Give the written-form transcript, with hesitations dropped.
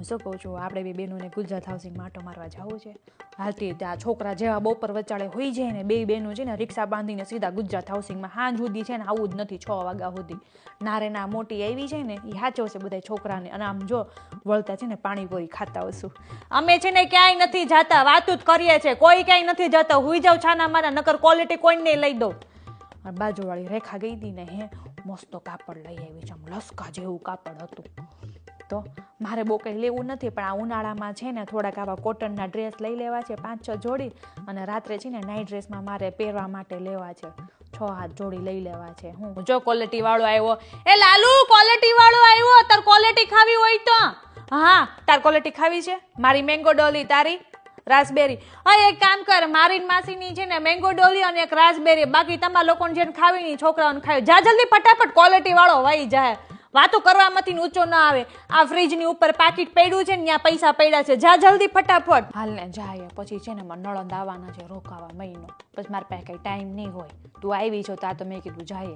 હું શું કહું છું, આપણે બે બહેનોને ગુજરાત હાઉસિંગમાં આટો મારવા જવું છે. હાલતી ત્યાં છોકરા જેવા બપોર વચાળે હોઈ જાય ને, બે બહેનો છે ને રિક્ષા બાંધીને સીધા ગુજરાત હાઉસિંગમાં સાંજ સુધી છે ને આવું જ નથી 6 વાગ્યા સુધી. નારે ના મોટી આવી છે ને એ સાચો છે બધા છોકરાને. અને આમ જો વળતા છે ને પાણીપુરી ખાતા હશું. અમે છે ને ક્યાંય નથી જતા, વાતું જ કરીએ છીએ, કોઈ ક્યાંય નથી જતા. હુઈ જાવ છાના મારા, નકર ક્વોલિટી કોઈને લઈ દો. બાજુવાળી રેખા ગઈ હતી ને, હે મસ્ત કાપડ લઈ આવી છે, આમ લસકા જેવું કાપડ હતું. તો મારે બહુ કંઈ લેવું નથી, પણ આ ઉનાળામાં છે ને થોડાક આવા કોટનના ડ્રેસ લઈ લેવા છે 5-6 જોડી. અને રાત્રે છે ને નાઇટ ડ્રેસમાં મારે પહેરવા માટે લેવા છે 6-7 જોડી લઈ લેવા છે. હું જો ક્વોલિટી વાળો આવ્યો, એ લાલુ ક્વોલિટી વાળો આવ્યો, તાર ક્વોલિટી ખાવી હોય તો. હા તાર ક્વોલિટી ખાવી છે? મારી મેંગો ડોલી, તારી રાસબેરી. હા એક કામ કર, મારી માસીની છે ને મેંગો ડોલી અને એક રાસબેરી, બાકી તમારા લોકોને જેને ખાવી નહીં છોકરાઓને ખાવી. જા જલ્દી ફટાફટ, ક્વોલિટી વાળો વાઈ જાય. વાતો કરવામાંથી ઊંચો ના આવે. આ ફ્રીજની ઉપર પાકીટ પડ્યું છે ને ત્યાં પૈસા પડ્યા છે, જા જલ્દી ફટાફટ. હાલ ને જાય, પછી છે ને મારે નળંદ આવવાના છે રોકાવા મહિનો, પછી મારા પાસે કઈ ટાઈમ નહીં હોય. તું આવી છો તા તો મેં કીધું જાય.